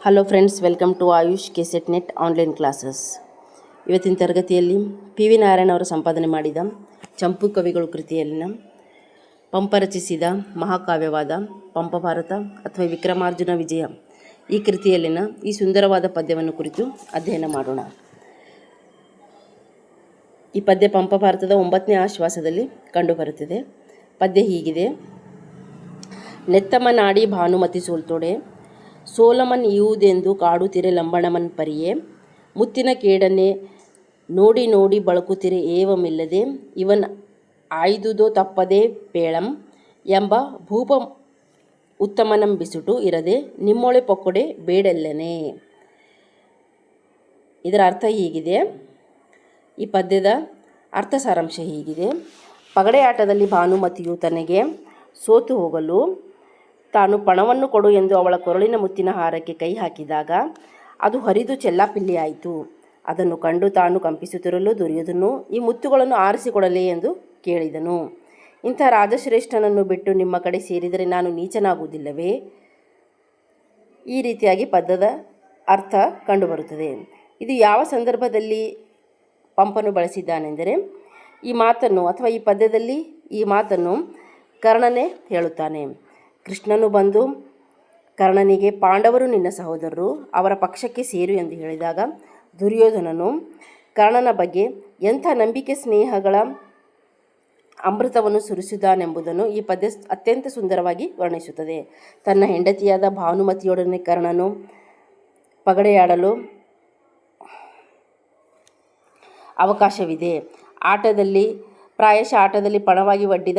Hello friends, welcome to Ayush KSET NET online classes. ಇವತ್ತಿನ ತರಗತಿಯಲ್ಲಿ P V Narayana ಅವರು ಸಂಪಾದನೆ ಮಾಡಿದ ಚಂಪು ಕವಿಗಳು ಕೃತಿಯಲ್ಲಿನ ಪಂಪ ರಚಿಸಿದ ಮಹಾಕಾವ್ಯವಾದ ಪಂಪಭಾರತ ಅಥವಾ ವಿಕ್ರಮಾರ್ಜುನ ವಿಜಯ ಈ ಕೃತಿಯಲ್ಲಿನ ಈ ಸುಂದರವಾದ ಪದ್ಯವನ್ನು ಕುರಿತು ಅಧ್ಯಯನ ಮಾಡೋಣ. ಈ ಪದ್ಯ ಪಂಪಭಾರತದ 9ನೇ ಆಶ್ವಾಸದಲ್ಲಿ ಕಂಡುಬರುತ್ತದೆ. ಪದ್ಯ ಹೀಗಿದೆ: ನೆತ್ತಮನಾಡಿ ಭಾನುಮತಿ ಸೋಲ್ತೊಡೆ ಸೋಲಮನ್ ಇಯುವುದೆಂದು ಕಾಡುತ್ತಿರೆ ಲಂಬಣಮನ್ ಪರಿಯೇ ಮುತ್ತಿನ ಕೇಡನ್ನೇ ನೋಡಿ ನೋಡಿ ಬಳಕುತ್ತಿರೆ ಏವಮಿಲ್ಲದೆ ಇವನ್ ಆಯ್ದುದೋ ತಪ್ಪದೆ ಪೇಳಂ ಎಂಬ ಭೂಪ ಉತ್ತಮನಂ ಬಿಸುಟು ಇರದೆ ನಿಮ್ಮೊಳೆ ಪೊಕ್ಕೊಡೆ ಬೇಡೆಲ್ಲನೆ. ಇದರ ಅರ್ಥ ಹೀಗಿದೆ. ಈ ಪದ್ಯದ ಅರ್ಥ ಸಾರಾಂಶ ಹೀಗಿದೆ: ಪಗಡೆ ಆಟದಲ್ಲಿ ಭಾನುಮತಿಯು ತನಗೆ ಸೋತು ಹೋಗಲು ತಾನು ಪಣವನ್ನು ಕೊಡು ಎಂದು ಅವಳ ಕೊರಳಿನ ಮುತ್ತಿನ ಹಾರಕ್ಕೆ ಕೈ ಹಾಕಿದಾಗ ಅದು ಹರಿದು ಚೆಲ್ಲಾಪಿಲ್ಲಿಯಾಯಿತು. ಅದನ್ನು ಕಂಡು ತಾನು ಕಂಪಿಸುತ್ತಿರಲು ದುರ್ಯೋಧನು ಈ ಮುತ್ತುಗಳನ್ನು ಆರಿಸಿಕೊಡಲೇ ಎಂದು ಕೇಳಿದನು. ಇಂಥ ರಾಜಶ್ರೇಷ್ಠನನ್ನು ಬಿಟ್ಟು ನಿಮ್ಮ ಕಡೆ ಸೇರಿದರೆ ನಾನು ನೀಚನಾಗುವುದಿಲ್ಲವೇ? ಈ ರೀತಿಯಾಗಿ ಪದ್ಯದ ಅರ್ಥ ಕಂಡುಬರುತ್ತದೆ. ಇದು ಯಾವ ಸಂದರ್ಭದಲ್ಲಿ ಪಂಪನು ಬಳಸಿದ್ದಾನೆಂದರೆ, ಈ ಮಾತನ್ನು ಅಥವಾ ಈ ಪದ್ಯದಲ್ಲಿ ಈ ಮಾತನ್ನು ಕರ್ಣನೇ ಹೇಳುತ್ತಾನೆ. ಕೃಷ್ಣನು ಬಂದು ಕರ್ಣನಿಗೆ ಪಾಂಡವರು ನಿನ್ನ ಸಹೋದರರು, ಅವರ ಪಕ್ಷಕ್ಕೆ ಸೇರು ಎಂದು ಹೇಳಿದಾಗ ದುರ್ಯೋಧನನು ಕರ್ಣನ ಬಗ್ಗೆ ಎಂಥ ನಂಬಿಕೆ ಸ್ನೇಹಗಳ ಅಮೃತವನ್ನು ಸುರಿಸಿದ್ದಾನೆಂಬುದನ್ನು ಈ ಪದ್ಯ ಅತ್ಯಂತ ಸುಂದರವಾಗಿ ವರ್ಣಿಸುತ್ತದೆ. ತನ್ನ ಹೆಂಡತಿಯಾದ ಭಾನುಮತಿಯೊಡನೆ ಕರ್ಣನು ಪಗಡೆಯಾಡಲು ಅವಕಾಶವಿದೆ. ಪ್ರಾಯಶಃ ಆಟದಲ್ಲಿ ಪಣವಾಗಿ ಒಡ್ಡಿದ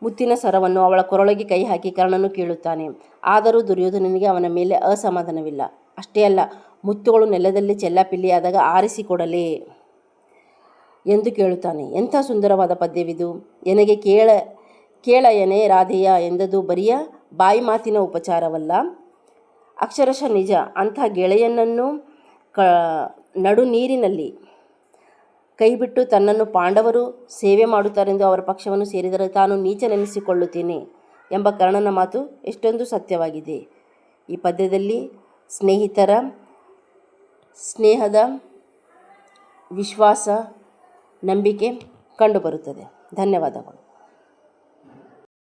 ಮುತ್ತಿನ ಸರವನ್ನು ಅವಳ ಕೊರಳಿಗೆ ಕೈ ಹಾಕಿ ಕರ್ಣನು ಕೇಳುತ್ತಾನೆ. ಆದರೂ ದುರ್ಯೋಧನನಿಗೆ ಅವನ ಮೇಲೆ ಅಸಮಾಧಾನವಿಲ್ಲ. ಅಷ್ಟೇ ಅಲ್ಲ, ಮುತ್ತುಗಳು ನೆಲದಲ್ಲಿ ಚೆಲ್ಲಾಪಿಲ್ಲಿಯಾದಾಗ ಆರಿಸಿಕೊಡಲೇ ಎಂದು ಕೇಳುತ್ತಾನೆ. ಎಂಥ ಸುಂದರವಾದ ಪದ್ಯವಿದು! ಎನಗೆ ಕೇಳಯನೆ ರಾಧೆಯ ಎಂದದು ಬರಿಯ ಬಾಯಿ ಮಾತಿನ ಉಪಚಾರವಲ್ಲ, ಅಕ್ಷರಶಃ ನಿಜ. ಅಂಥ ಗೆಳೆಯನನ್ನು ನಡು ನೀರಿನಲ್ಲಿ ಕೈಬಿಟ್ಟು ತನ್ನನ್ನು ಪಾಂಡವರು ಸೇವೆ ಮಾಡುತ್ತಾರೆಂದು ಅವರ ಪಕ್ಷವನ್ನು ಸೇರಿದರೆ ತಾನು ನೀಚನೆನಿಸಿಕೊಳ್ಳುತ್ತೇನೆ ಎಂಬ ಕರ್ಣನ ಮಾತು ಎಷ್ಟೊಂದು ಸತ್ಯವಾಗಿದೆ. ಈ ಪದ್ಯದಲ್ಲಿ ಸ್ನೇಹಿತರ ಸ್ನೇಹದ ವಿಶ್ವಾಸ, ನಂಬಿಕೆ ಕಂಡುಬರುತ್ತದೆ. ಧನ್ಯವಾದಗಳು.